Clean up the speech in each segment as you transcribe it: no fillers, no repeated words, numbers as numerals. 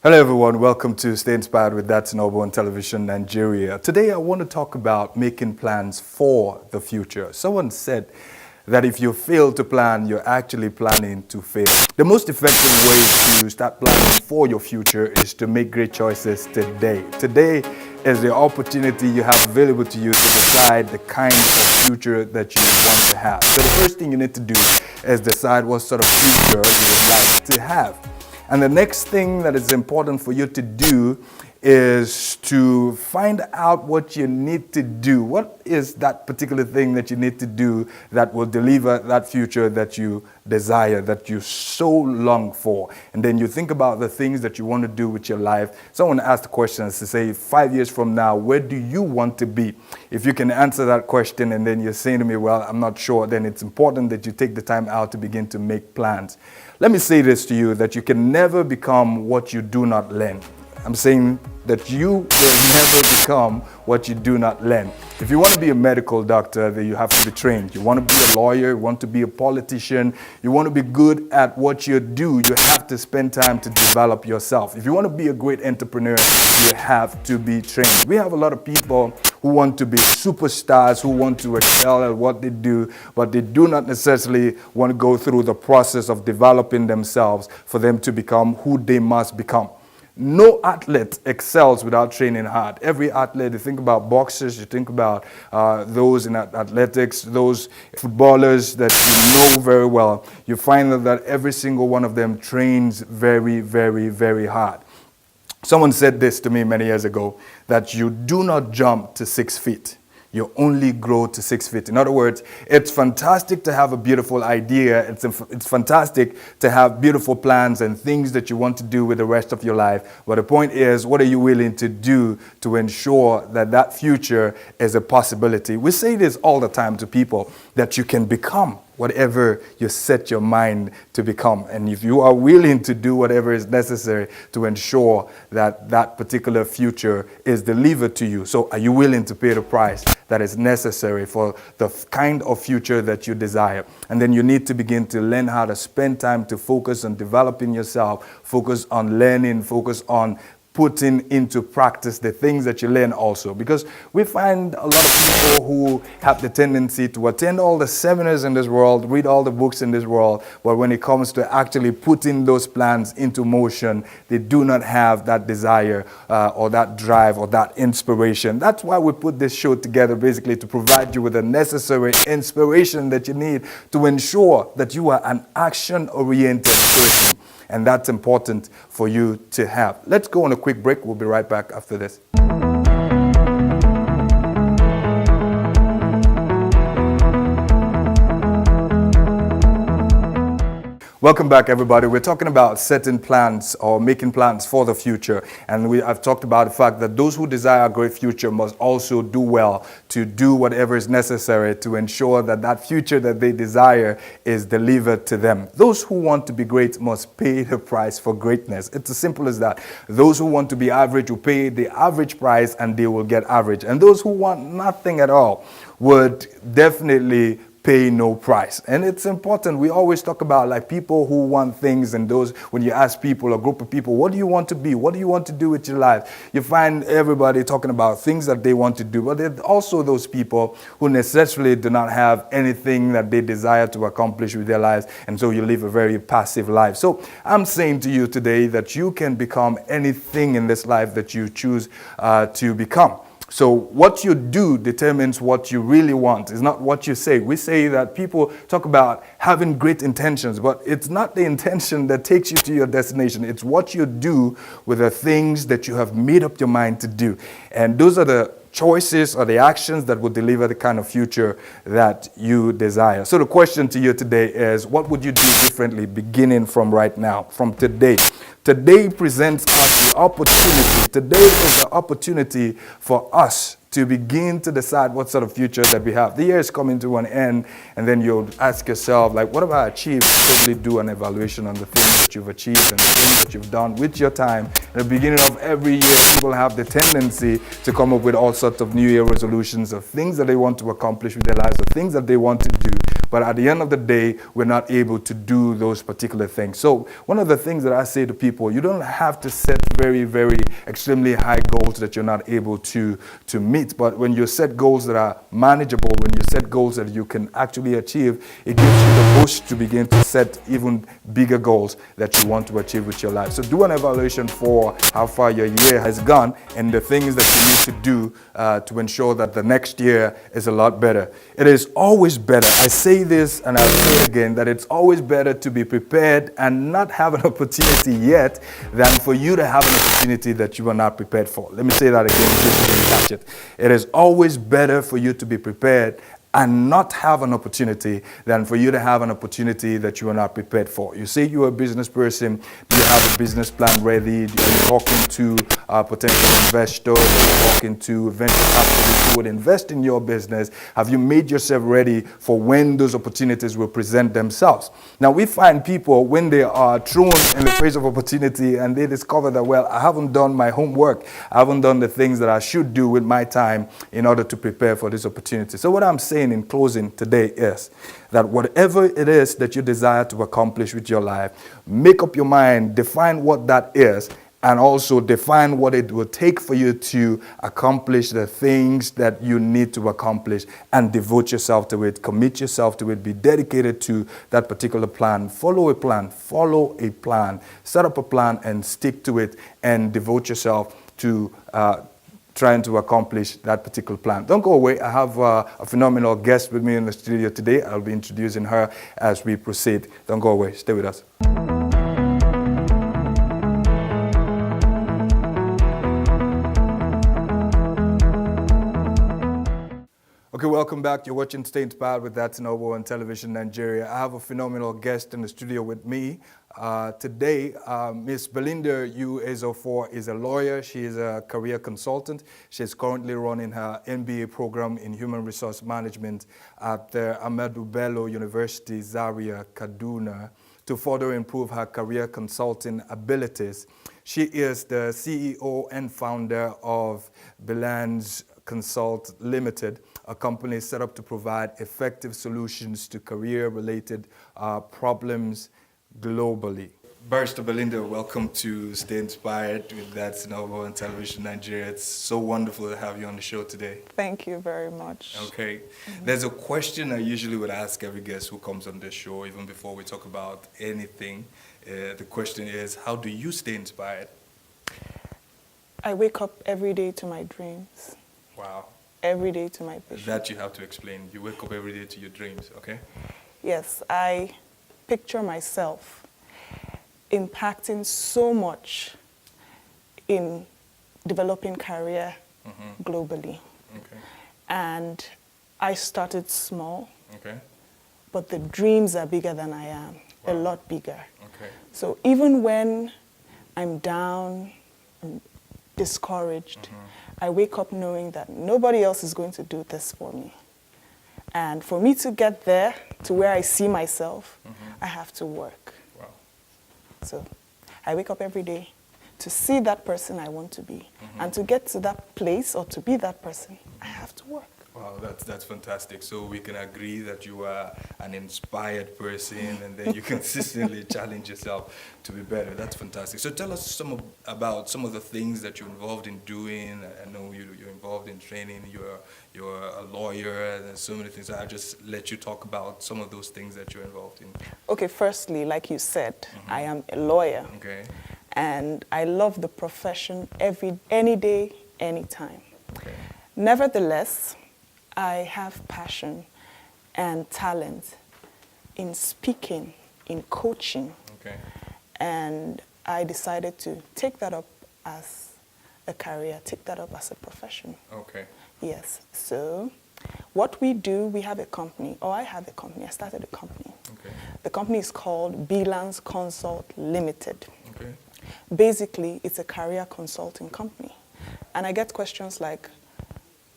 Hello everyone, welcome to Stay Inspired with Dadson Ogbor on Television Nigeria. Today I want to talk about making plans for the future. Someone said that if you fail to plan, you're actually planning to fail. The most effective way to start planning for your future is to make great choices today. Today is the opportunity you have available to you to decide the kind of future that you want to have. So the first thing you need to do is decide what sort of future you would like to have. And the next thing that is important for you to do is to find out what you need to do. What is that particular thing that you need to do that will deliver that future that you desire, that you so long for? And then you think about the things that you want to do with your life. Someone asked the questions to say, 5 years from now, where do you want to be? If you can answer that question and then you're saying to me, well, I'm not sure, then it's important that you take the time out to begin to make plans. Let me say this to you, that you can never become what you do not learn. I'm saying that you will never become what you do not learn. If you want to be a medical doctor, then you have to be trained. You want to be a lawyer, you want to be a politician, you want to be good at what you do, you have to spend time to develop yourself. If you want to be a great entrepreneur, you have to be trained. We have a lot of people who want to be superstars, who want to excel at what they do, but they do not necessarily want to go through the process of developing themselves for them to become who they must become. No athlete excels without training hard. Every athlete, you think about boxers, you think about those in athletics, those footballers that you know very well, you find that every single one of them trains very, very, very hard. Someone said this to me many years ago, that you do not jump to 6 feet. You only grow to 6 feet. In other words, it's fantastic to have a beautiful idea. It's fantastic to have beautiful plans and things that you want to do with the rest of your life. But the point is, what are you willing to do to ensure that that future is a possibility? We say this all the time to people, that you can become whatever you set your mind to become. And if you are willing to do whatever is necessary to ensure that that particular future is delivered to you. So are you willing to pay the price that is necessary for the kind of future that you desire? And then you need to begin to learn how to spend time to focus on developing yourself, focus on learning, focus on putting into practice the things that you learn also. Because we find a lot of people who have the tendency to attend all the seminars in this world, read all the books in this world, but when it comes to actually putting those plans into motion, they do not have that desire or that drive or that inspiration. That's why we put this show together, basically to provide you with the necessary inspiration that you need to ensure that you are an action-oriented person. And that's important for you to have. Let's go on a quick break. We'll be right back after this. Welcome back, everybody. We're talking about setting plans or making plans for the future. And I've talked about the fact that those who desire a great future must also do well to do whatever is necessary to ensure that that future that they desire is delivered to them. Those who want to be great must pay the price for greatness. It's as simple as that. Those who want to be average will pay the average price and they will get average. And those who want nothing at all would definitely pay no price. And it's important. We always talk about like people who want things, and those, when you ask people, a group of people, what do you want to be? What do you want to do with your life? You find everybody talking about things that they want to do. But there are also those people who necessarily do not have anything that they desire to accomplish with their lives. And so you live a very passive life. So I'm saying to you today that you can become anything in this life that you choose to become. So what you do determines what you really want. It's not what you say. We say that people talk about having great intentions, but it's not the intention that takes you to your destination. It's what you do with the things that you have made up your mind to do. And those are the choices or the actions that will deliver the kind of future that you desire. So the question to you today is, what would you do differently beginning from right now, from today? Today presents us the opportunity. Today is the opportunity for us to begin to decide what sort of future that we have. The year is coming to an end, and then you'll ask yourself, like, what have I achieved? Probably do an evaluation on the things that you've achieved and the things that you've done with your time. At the beginning of every year, people have the tendency to come up with all sorts of New Year resolutions of things that they want to accomplish with their lives, of things that they want to do. but at the end of the day, we're not able to do those particular things. So one of the things that I say to people, you don't have to set very, very extremely high goals that you're not able to meet. But when you set goals that are manageable, when you set goals that you can actually achieve, it gives you the push to begin to set even bigger goals that you want to achieve with your life. So do an evaluation for how far your year has gone and the things that you need to do to ensure that the next year is a lot better. It is always better. I say this and I'll say it again, that it's always better to be prepared and not have an opportunity yet than for you to have an opportunity that you are not prepared for. Let me say that again just so you can catch it. It is always better for you to be prepared and not have an opportunity than for you to have an opportunity that you are not prepared for. You say you're a business person, do you have a business plan ready? Are you talking to potential investors? Are you talking to venture capitalists who would invest in your business? Have you made yourself ready for when those opportunities will present themselves? Now, we find people when they are thrown in the face of opportunity and they discover that, well, I haven't done my homework. I haven't done the things that I should do with my time in order to prepare for this opportunity. So what I'm saying in closing today is that whatever it is that you desire to accomplish with your life, make up your mind, define what that is, and also define what it will take for you to accomplish the things that you need to accomplish, and devote yourself to it, commit yourself to it, be dedicated to that particular plan. Follow a plan, set up a plan and stick to it, and devote yourself to trying to accomplish that particular plan. Don't go away. I have a phenomenal guest with me in the studio today. I'll be introducing her as we proceed. Don't go away. Stay with us. Okay, welcome back. You're watching Stay Inspired with Dadson Ogbor on Television Nigeria. I have a phenomenal guest in the studio with me. Today, Miss Belinda Uezofor is a lawyer. She is a career consultant. She is currently running her MBA program in Human Resource Management at the Ahmadu Bello University, Zaria, Kaduna, to further improve her career consulting abilities. She is the CEO and founder of Belans Consult Limited, a company set up to provide effective solutions to career-related problems globally. Barrister Belinda, welcome to Stay Inspired with Dadson Ogbor on Television Nigeria. It's so wonderful to have you on the show today. Thank you very much. Okay. There's a question I usually would ask every guest who comes on the show, even before we talk about anything. The question is, how do you stay inspired? I wake up every day to my dreams. Wow. Every day to my vision. That you have to explain. You wake up every day to your dreams, okay? Yes, I picture myself impacting so much in developing career globally. Okay. And I started small, Okay. but the dreams are bigger than I am, a Wow. lot bigger. Okay. So even when I'm down and discouraged, I wake up knowing that nobody else is going to do this for me. And for me to get there, to where I see myself, I have to work. Wow. So I wake up every day to see that person I want to be. And to get to that place or to be that person, I have to work. Wow, that's fantastic. So we can agree that you are an inspired person, and then you consistently challenge yourself to be better. That's fantastic. So tell us about some of the things that you're involved in doing. I know you're involved in training. You're a lawyer, and there's so many things. I'll just let you talk about some of those things that you're involved in. Okay, firstly, like you said, I am a lawyer. Okay. And I love the profession any day, anytime. Okay. Nevertheless, I have passion and talent in speaking, in coaching. Okay. And I decided to take that up as a career, take that up as a profession. Okay. Yes. So what we do, we have a company, or I have a company. I started a company. Okay. The company is called Belans Consult Limited. Okay. Basically, it's a career consulting company. And I get questions like,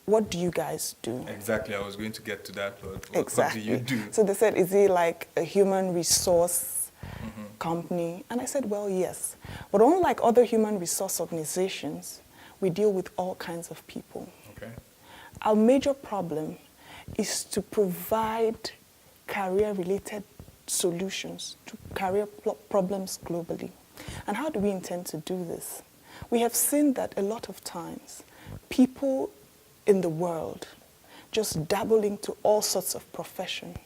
what do you guys do? Exactly, I was going to get to that, but Exactly. what do you do? So they said, is it like a human resource company? And I said, well, yes. But unlike other human resource organizations, we deal with all kinds of people. Okay. Our major problem is to provide career-related solutions to career problems globally. And how do we intend to do this? We have seen that a lot of times people in the world just dabble into all sorts of profession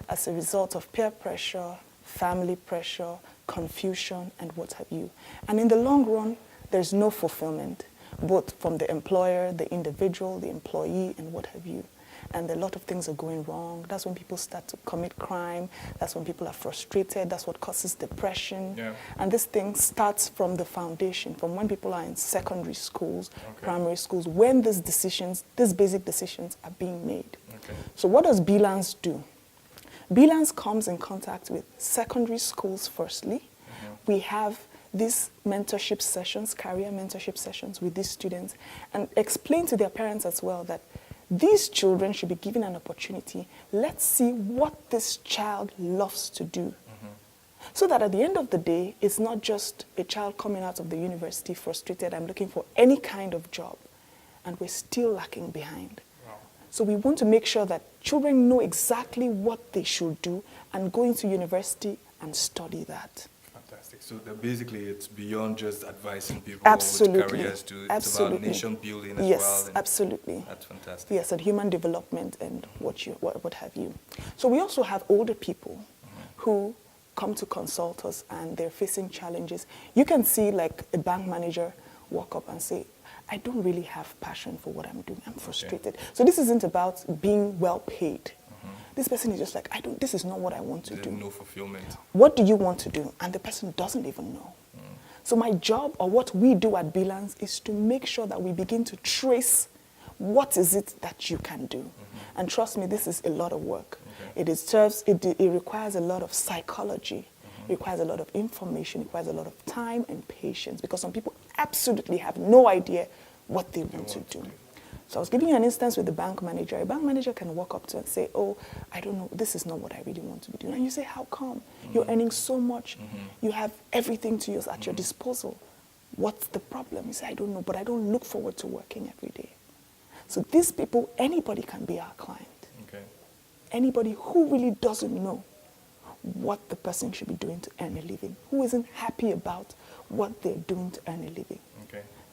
as a result of peer pressure, family pressure, confusion, and what have you. And in the long run, there's no fulfillment, both from the employer, the individual, the employee, and what have you. And a lot of things are going wrong. That's when people start to commit crime. That's when people are frustrated. That's what causes depression. Yeah. And this thing starts from the foundation, from when people are in secondary schools, primary schools, when these basic decisions are being made. So what does BLANS do? BLANS comes in contact with secondary schools firstly. We have these mentorship sessions, career mentorship sessions with these students, and explain to their parents as well that these children should be given an opportunity. Let's see what this child loves to do. So that at the end of the day, it's not just a child coming out of the university frustrated, I'm looking for any kind of job, and we're still lacking behind. Wow. So we want to make sure that children know exactly what they should do and go into university and study that. Fantastic. So basically it's beyond just advising people absolutely. With careers it's about nation building as well. Yes, absolutely. That's fantastic. Yes, and human development and what have you. So we also have older people who come to consult us and they're facing challenges. You can see like a bank manager walk up and say, I don't really have passion for what I'm doing. I'm frustrated. So this isn't about being well paid. This person is just like, this is not what I want to do. No fulfillment. What do you want to do? And the person doesn't even know. So my job, or what we do at BLANS, is to make sure that we begin to trace what is it that you can do. And trust me, this is a lot of work. It requires a lot of psychology. It requires a lot of information. It requires a lot of time and patience, because some people absolutely have no idea what they want to do. So I was giving you an instance with the bank manager. A bank manager can walk up to and say, oh, I don't know, this is not what I really want to be doing. And you say, how come? You're earning so much. You have everything to use at your disposal. What's the problem? You say, I don't know, but I don't look forward to working every day. So these people, anybody can be our client. Anybody who really doesn't know what the person should be doing to earn a living, who isn't happy about what they're doing to earn a living.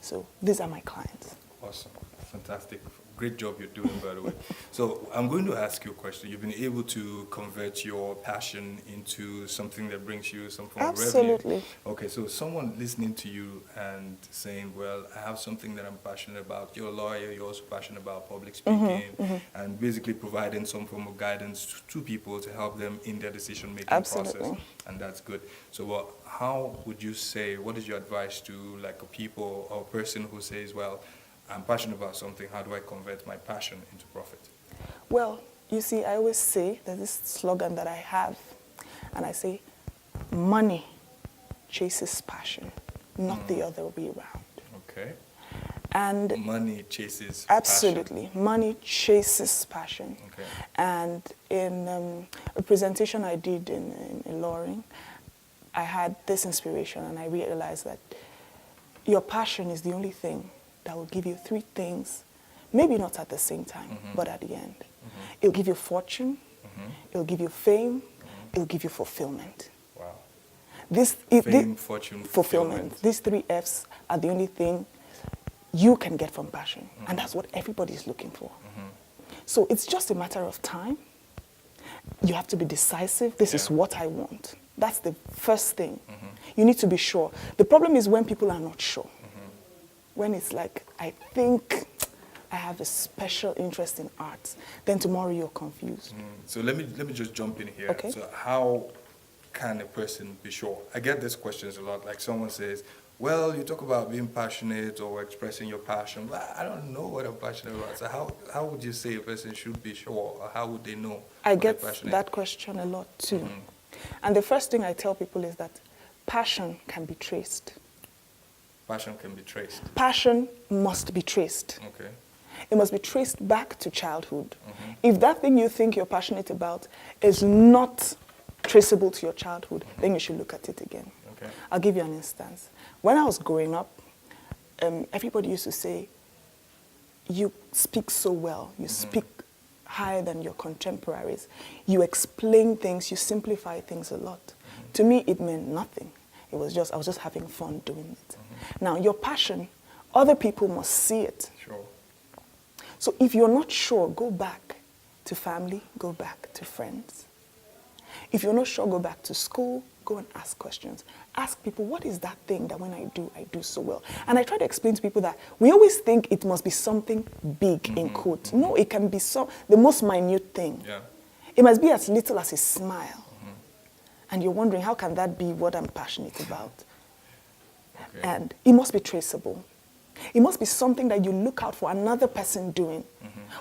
So these are my clients. Awesome. Fantastic. Great job you're doing, by the way. So I'm going to ask you a question. You've been able to convert your passion into something that brings you some form of revenue. Absolutely. Okay, so someone listening to you and saying, well, I have something that I'm passionate about. You're a lawyer, you're also passionate about public speaking, and basically providing some form of guidance to people to help them in their decision-making process. And that's good. So how would you say, what is your advice to like a people or a person who says, well, I'm passionate about something, how do I convert my passion into profit? Well, you see, I always say, there's this slogan that I have, and I say, money chases passion, not the other way around. Okay. And money chases absolutely, passion. Money chases passion. Okay. And in a presentation I did in Loring, I had this inspiration, and I realized that your passion is the only thing that will give you three things, maybe not at the same time, but at the end. It'll give you fortune, it'll give you fame, it'll give you fulfillment. Wow. Fame, fortune, fulfillment. These three F's are the only thing you can get from passion, and that's what everybody's looking for. So it's just a matter of time. You have to be decisive. This is what I want. That's the first thing. You need to be sure. The problem is when people are not sure. When it's like, I think I have a special interest in art, then tomorrow you're confused. So let me just jump in here. Okay. So how can a person be sure? I get these questions a lot. Like someone says, well, you talk about being passionate or expressing your passion, but I don't know what I'm passionate about. So how would you say a person should be sure, or how would they know? I get that question a lot too. And the first thing I tell people is that passion can be traced. Passion can be traced. Passion must be traced. Okay. It must be traced back to childhood. If that thing you think you're passionate about is not traceable to your childhood, then you should look at it again. Okay. I'll give you an instance. When I was growing up, everybody used to say, you speak so well, you speak higher than your contemporaries. You explain things, you simplify things a lot. To me, it meant nothing. I was just having fun doing it. Now, your passion, other people must see it. Sure. So if you're not sure, go back to family, go back to friends. If you're not sure, go back to school, go and ask questions. Ask people, what is that thing that when I do so well? And I try to explain to people that we always think it must be something big, in quotes. No, it can be the most minute thing. Yeah. It must be as little as a smile. And you're wondering, how can that be what I'm passionate about? Okay. And it must be traceable. It must be something that you look out for another person doing.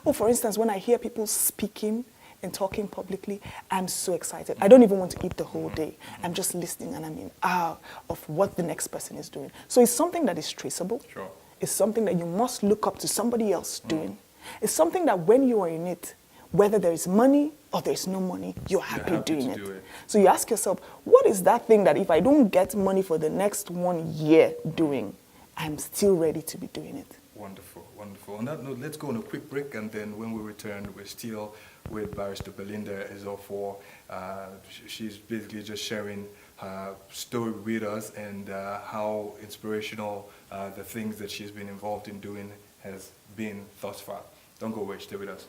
Oh, for instance, when I hear people speaking and talking publicly, I'm so excited. I don't even want to eat the whole day. I'm just listening and I'm in awe of what the next person is doing. So it's something that is traceable. Sure. It's something that you must look up to somebody else doing. It's something that when you are in it, whether there is money or there is no money, you're happy doing it. So you ask yourself, what is that thing that if I don't get money for the next 1 year doing, I'm still ready to be doing it? Wonderful, wonderful. On that note, let's go on a quick break, and then when we return, we're still with Barrister Belinda Ezofor. She's basically just sharing her story with us and how inspirational the things that she's been involved in doing has been thus far. Don't go away, stay with us.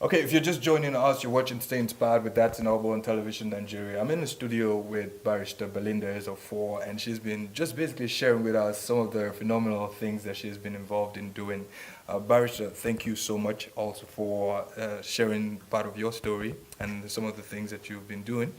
Okay, if you're just joining us, you're watching Stay Inspired with Dadson, Ogbor on Television Nigeria. I'm in the studio with Barrister Belinda Ezofor, and she's been just basically sharing with us some of the phenomenal things that she's been involved in doing. Barrister, thank you so much also for sharing part of your story and some of the things that you've been doing.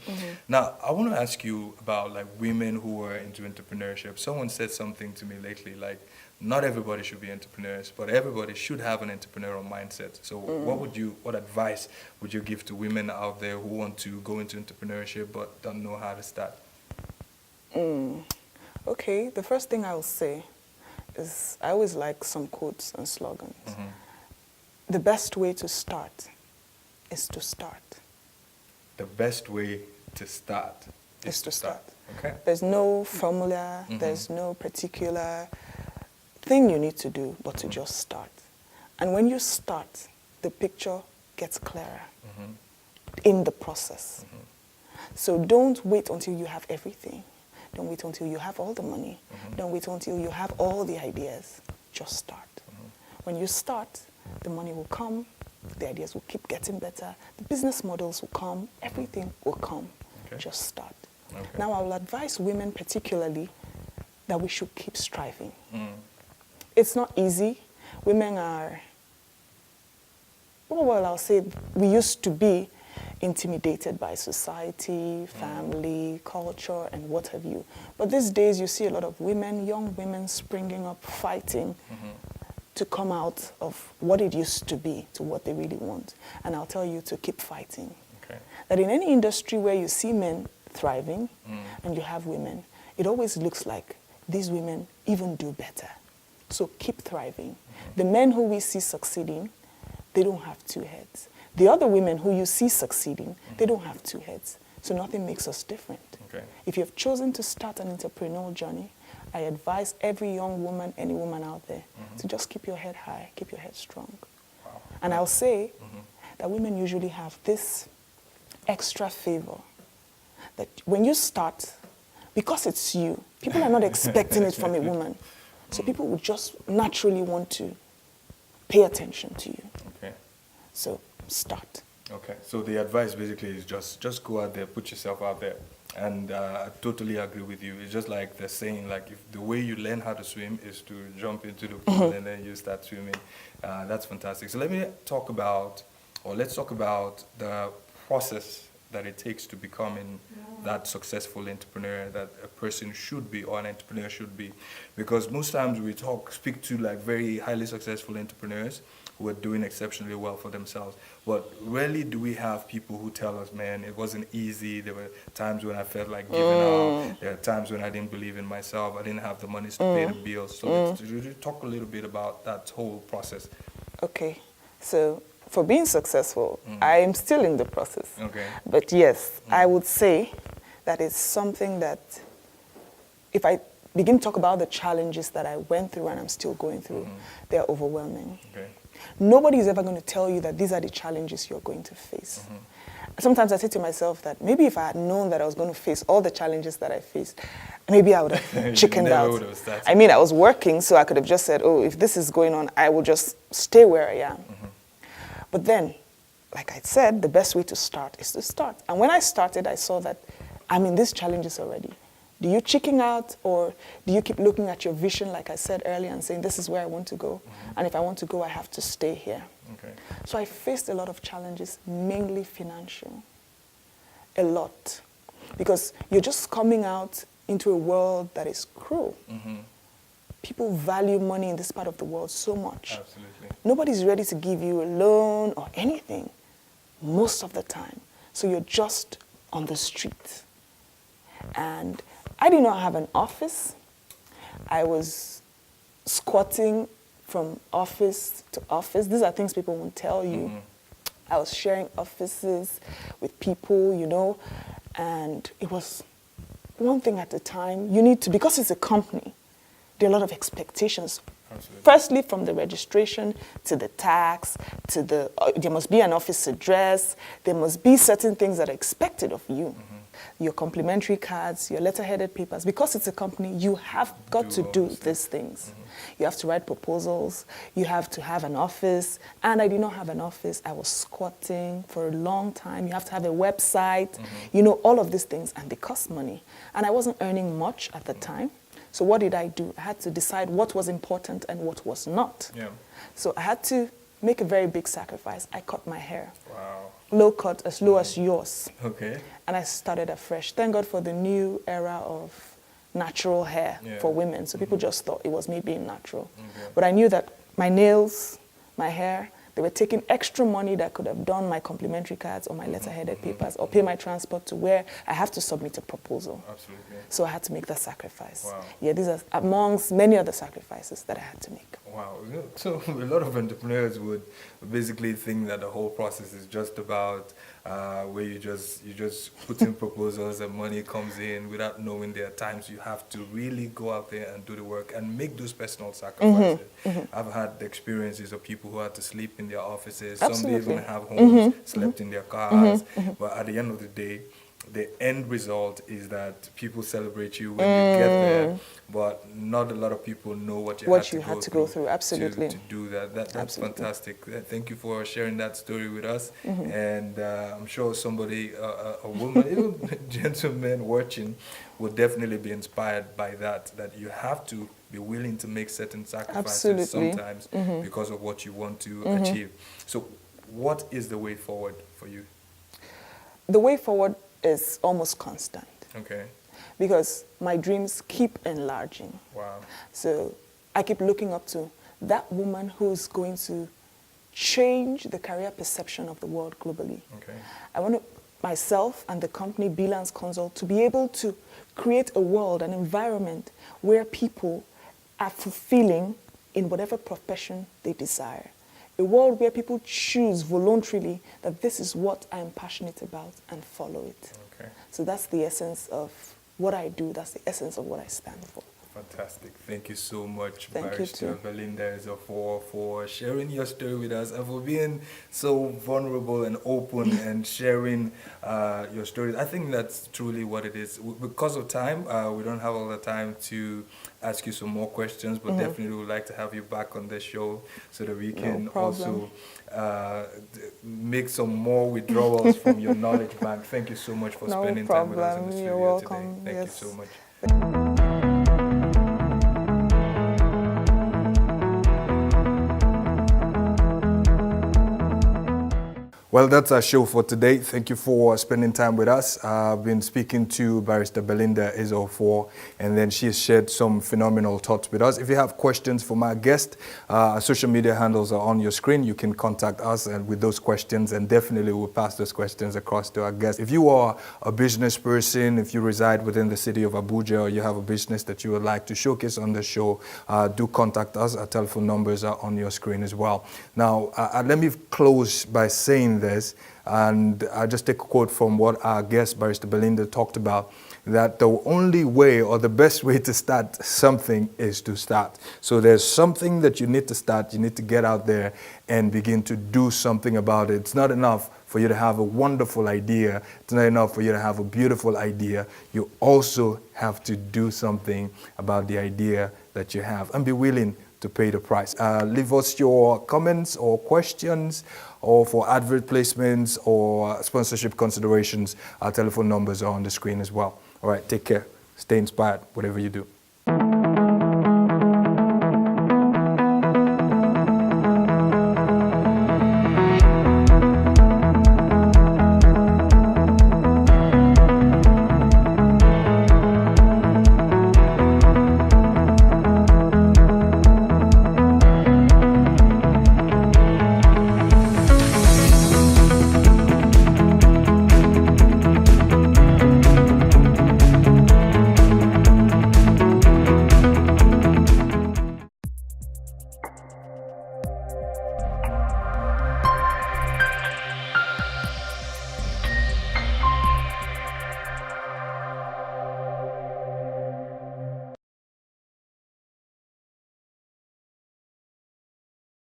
Now, I want to ask you about like women who are into entrepreneurship. Someone said something to me lately, like, not everybody should be entrepreneurs, but everybody should have an entrepreneurial mindset. So what advice would you give to women out there who want to go into entrepreneurship but don't know how to start? Okay, the first thing I will say is I always like some quotes and slogans. The best way to start is to start. The best way to start is to start. Okay. There's no formula, there's no particular thing you need to do, but to just start. And when you start, the picture gets clearer in the process. So don't wait until you have everything. Don't wait until you have all the money. Don't wait until you have all the ideas. Just start. When you start, the money will come, the ideas will keep getting better, the business models will come, everything will come. Okay. Just start. Okay. Now, I will advise women particularly that we should keep striving. It's not easy. Women are, well, I'll say we used to be intimidated by society, family, culture, and what have you. But these days you see a lot of women, young women springing up, fighting to come out of what it used to be to what they really want. And I'll tell you to keep fighting. Okay. That in any industry where you see men thriving and you have women, it always looks like these women even do better. So keep thriving. The men who we see succeeding, they don't have two heads. The other women who you see succeeding, they don't have two heads. So nothing makes us different. Okay. If you have chosen to start an entrepreneurial journey, I advise every young woman, any woman out there, to just keep your head high, keep your head strong. Wow. And I'll say that women usually have this extra favor that when you start, because it's you, people are not expecting it from a woman. So people would just naturally want to pay attention to you. Okay. So start. Okay. So the advice basically is just go out there, put yourself out there. And I totally agree with you. It's just like the saying, like if the way you learn how to swim is to jump into the pool and then you start swimming. That's fantastic. So let's talk about the process that it takes to becoming that successful entrepreneur that a person should be or an entrepreneur should be. Because most times we speak to like very highly successful entrepreneurs who are doing exceptionally well for themselves. But rarely do we have people who tell us, man, it wasn't easy. There were times when I felt like giving up. There are times when I didn't believe in myself. I didn't have the money to pay the bills. So let's talk a little bit about that whole process. Okay. So for being successful, I'm still in the process. Okay. But yes, I would say that it's something that if I begin to talk about the challenges that I went through and I'm still going through, they're overwhelming. Okay. Nobody is ever going to tell you that these are the challenges you're going to face. Sometimes I say to myself that maybe if I had known that I was going to face all the challenges that I faced, maybe I would have chickened out. I mean, I was working, so I could have just said, oh, if this is going on, I will just stay where I am. But then, like I said, the best way to start is to start. And when I started, I saw that I'm in these challenges already. Do you chicken out, or do you keep looking at your vision, like I said earlier, and saying, this is where I want to go? And if I want to go, I have to stay here. Okay. So I faced a lot of challenges, mainly financial. A lot. Because you're just coming out into a world that is cruel. People value money in this part of the world so much. Absolutely. Nobody's ready to give you a loan or anything most of the time. So you're just on the street. And I did not have an office. I was squatting from office to office. These are things people won't tell you. I was sharing offices with people, you know, and it was one thing at a time. You need to, because it's a company, there are a lot of expectations. Absolutely. Firstly, from the registration to the tax, to the, there must be an office address, there must be certain things that are expected of you. Your complimentary cards, your letter-headed papers. Because it's a company, you have got to do these things. You have to write proposals, you have to have an office, and I did not have an office. I was squatting for a long time. You have to have a website, you know, all of these things, and they cost money. And I wasn't earning much at the time. So what did I do? I had to decide what was important and what was not. Yeah. So I had to make a very big sacrifice. I cut my hair. Wow. Low cut, as low as yours. Okay. And I started afresh. Thank God for the new era of natural hair for women. So people just thought it was me being natural. But I knew that my nails, my hair, they were taking extra money that could have done my complimentary cards or my letter-headed papers or pay my transport to where I have to submit a proposal. Absolutely. So I had to make that sacrifice. Wow. Yeah, these are amongst many other sacrifices that I had to make. Wow. So a lot of entrepreneurs would basically think that the whole process is just about where you just put in proposals and money comes in without knowing there are times you have to really go out there and do the work and make those personal sacrifices. I've had the experiences of people who had to sleep in their offices. Absolutely. Some even have homes, slept in their cars. But at the end of the day, the end result is that people celebrate you when you get there, but not a lot of people know what you had to go through. Absolutely. To do that. That's Absolutely. fantastic. Thank you for sharing that story with us. And I'm sure somebody, a woman, even gentlemen watching, will definitely be inspired by that you have to be willing to make certain sacrifices sometimes because of what you want to achieve. So what is the way forward for you? The way forward is almost constant. Okay. Because my dreams keep enlarging. Wow. So I keep looking up to that woman who's going to change the career perception of the world globally. Okay. I want myself and the company Bilance Consult to be able to create a world, an environment where people are fulfilling in whatever profession they desire. A world where people choose voluntarily that this is what I'm passionate about and follow it. Okay. So that's the essence of what I do. That's the essence of what I stand for. Fantastic. Thank you so much, Thank you Barrister too. Belinda Ezeofor, for sharing your story with us and for being so vulnerable and open and sharing your stories. I think that's truly what it is. Because of time, we don't have all the time to ask you some more questions, but definitely would like to have you back on the show so that we can also make some more withdrawals from your knowledge bank. Thank you so much for spending time with us in the studio. You're welcome. Today. Thank you so much. Well, that's our show for today. Thank you for spending time with us. I've been speaking to Barrister Belinda Ezeofor, and then she has shared some phenomenal thoughts with us. If you have questions for my guest, our social media handles are on your screen. You can contact us and with those questions, and definitely we'll pass those questions across to our guest. If you are a business person, if you reside within the city of Abuja, or you have a business that you would like to showcase on the show, do contact us. Our telephone numbers are on your screen as well. Now, let me close by saying behind this. And I'll just take a quote from what our guest, Barrister Belinda, talked about, that the only way or the best way to start something is to start. So there's something that you need to start. You need to get out there and begin to do something about it. It's not enough for you to have a wonderful idea. It's not enough for you to have a beautiful idea. You also have to do something about the idea that you have and be willing to pay the price. Leave us your comments or questions, or for advert placements or sponsorship considerations. Our telephone numbers are on the screen as well. All right, take care. Stay inspired, whatever you do.